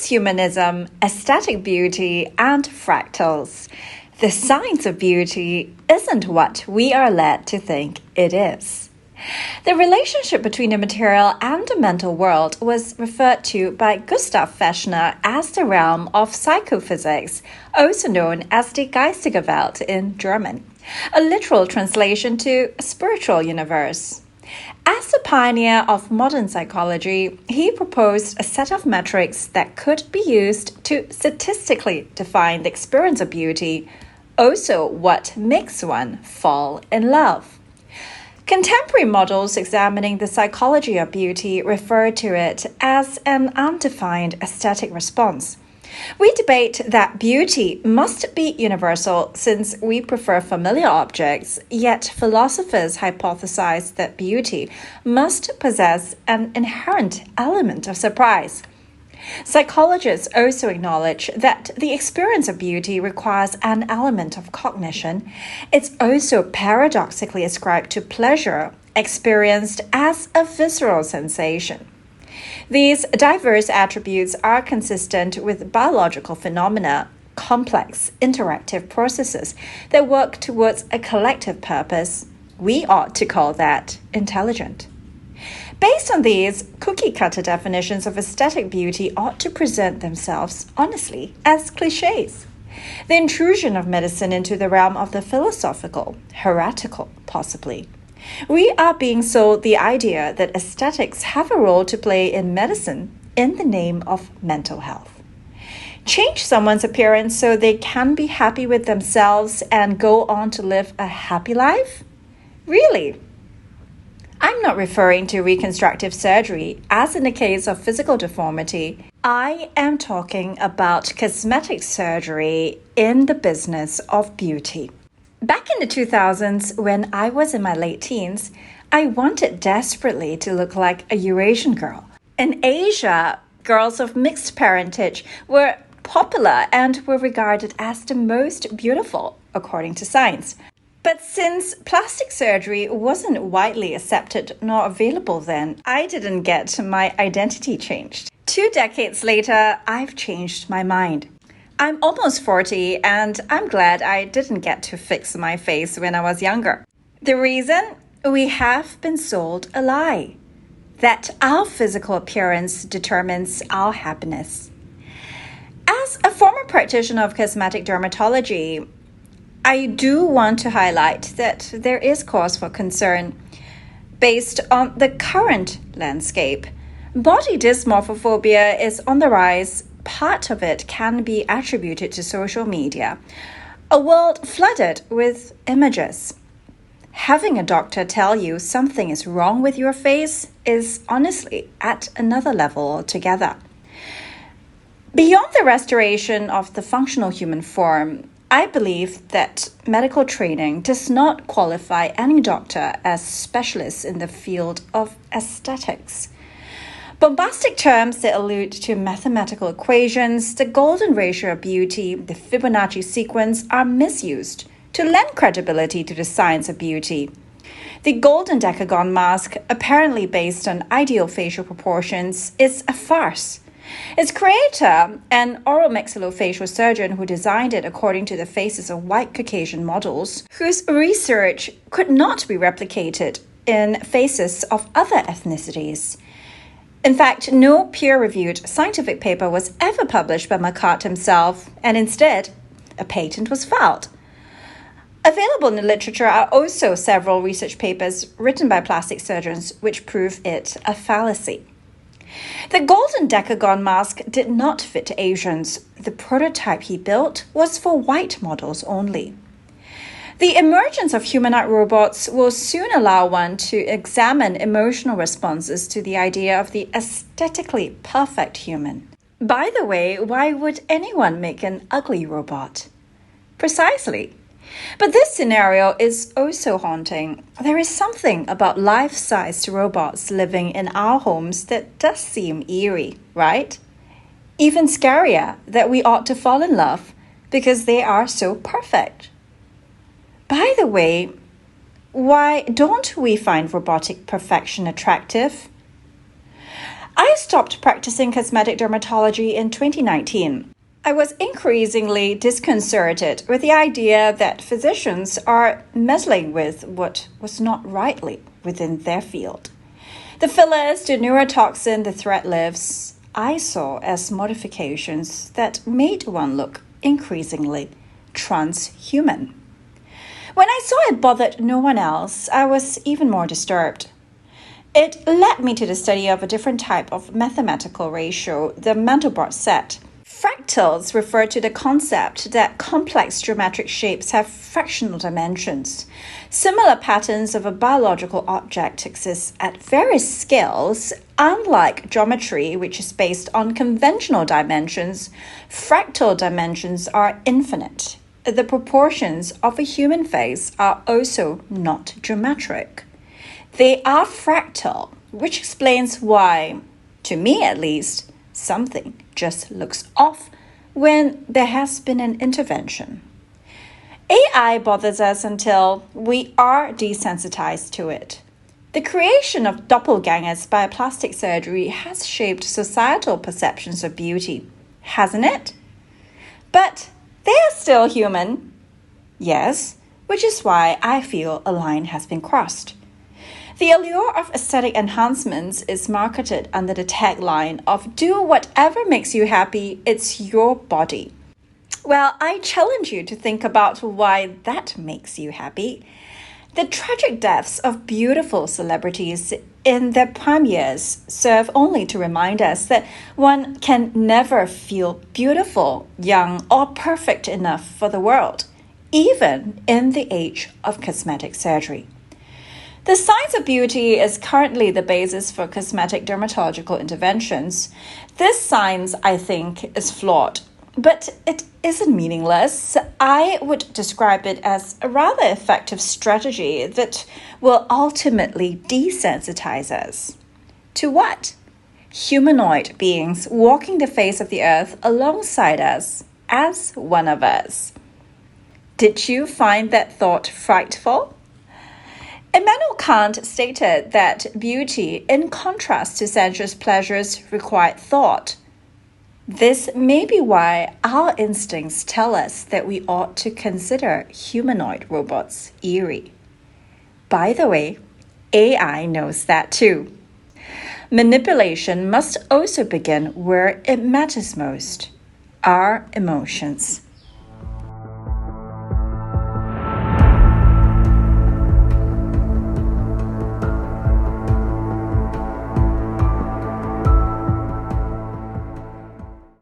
transhumanism, aesthetic beauty, and fractals. The science of beauty isn't what we are led to think it is. The relationship between the material and the mental world was referred to by Gustav Fechner as the realm of psychophysics, also known as the geistige Welt in German, a literal translation to spiritual universe. As the pioneer of modern psychology, he proposed a set of metrics that could be used to statistically define the experience of beauty, also what makes one fall in love. Contemporary models examining the psychology of beauty refer to it as an undefined aesthetic response. We debate that beauty must be universal since we prefer familiar objects, yet philosophers hypothesize that beauty must possess an inherent element of surprise. Psychologists also acknowledge that the experience of beauty requires an element of cognition. It's also paradoxically ascribed to pleasure, experienced as a visceral sensation. These diverse attributes are consistent with biological phenomena, complex, interactive processes that work towards a collective purpose. We ought to call that intelligent. Based on these, cookie-cutter definitions of aesthetic beauty ought to present themselves, honestly, as cliches. The intrusion of medicine into the realm of the philosophical, heretical, possibly. We are being sold the idea that aesthetics have a role to play in medicine in the name of mental health. Change someone's appearance so they can be happy with themselves and go on to live a happy life? Really? I'm not referring to reconstructive surgery, as in the case of physical deformity. I am talking about cosmetic surgery in the business of beauty. Back in the 2000s, when I was in my late teens, I wanted desperately to look like a Eurasian girl. In Asia, girls of mixed parentage were popular and were regarded as the most beautiful, according to science. But since plastic surgery wasn't widely accepted nor available then, I didn't get my identity changed. 2 decades later, I've changed my mind. I'm almost 40 and I'm glad I didn't get to fix my face when I was younger. The reason? We have been sold a lie. That our physical appearance determines our happiness. As a former practitioner of cosmetic dermatology, I do want to highlight that there is cause for concern based on the current landscape. Body dysmorphophobia is on the rise. Part of it can be attributed to social media, a world flooded with images. Having a doctor tell you something is wrong with your face is honestly at another level altogether. Beyond the restoration of the functional human form, I believe that medical training does not qualify any doctor as specialists in the field of aesthetics. Bombastic terms that allude to mathematical equations, the golden ratio of beauty, the Fibonacci sequence are misused to lend credibility to the science of beauty. The golden decagon mask, apparently based on ideal facial proportions, is a farce. Its creator, an oromaxillofacial surgeon who designed it according to the faces of white Caucasian models, whose research could not be replicated in faces of other ethnicities. In fact, no peer-reviewed scientific paper was ever published by Macquart himself, and instead, a patent was filed. Available in the literature are also several research papers written by plastic surgeons which prove it a fallacy. The golden decagon mask did not fit Asians. The prototype he built was for white models only. The emergence of humanoid robots will soon allow one to examine emotional responses to the idea of the aesthetically perfect human. By the way, why would anyone make an ugly robot? Precisely. But this scenario is also haunting. There is something about life-sized robots living in our homes that does seem eerie, right? Even scarier that we ought to fall in love because they are so perfect. By the way, why don't we find robotic perfection attractive? I stopped practicing cosmetic dermatology in 2019. I was increasingly disconcerted with the idea that physicians are meddling with what was not rightly within their field. The fillers, the neurotoxin, the thread lifts, I saw as modifications that made one look increasingly transhuman. When I saw it bothered no one else, I was even more disturbed. It led me to the study of a different type of mathematical ratio, the Mandelbrot set. Fractals refer to the concept that complex geometric shapes have fractional dimensions. Similar patterns of a biological object exist at various scales. Unlike geometry, which is based on conventional dimensions, fractal dimensions are infinite. The proportions of a human face are also not geometric. They are fractal, which explains why, to me at least, something just looks off when there has been an intervention. AI bothers us until we are desensitized to it. The creation of doppelgangers by plastic surgery has shaped societal perceptions of beauty, hasn't it? But they are still human. Yes, which is why I feel a line has been crossed. The allure of aesthetic enhancements is marketed under the tagline of do whatever makes you happy, it's your body. Well, I challenge you to think about why that makes you happy. The tragic deaths of beautiful celebrities in their prime years serve only to remind us that one can never feel beautiful, young, or perfect enough for the world, even in the age of cosmetic surgery. The science of beauty is currently the basis for cosmetic dermatological interventions. This science, I think, is flawed, but it isn't meaningless. I would describe it as a rather effective strategy that will ultimately desensitize us. To what? Humanoid beings walking the face of the earth alongside us, as one of us. Did you find that thought frightful? Immanuel Kant stated that beauty, in contrast to sensuous pleasures, required thought. This may be why our instincts tell us that we ought to consider humanoid robots eerie. By the way, AI knows that too. Manipulation must also begin where it matters most, our emotions.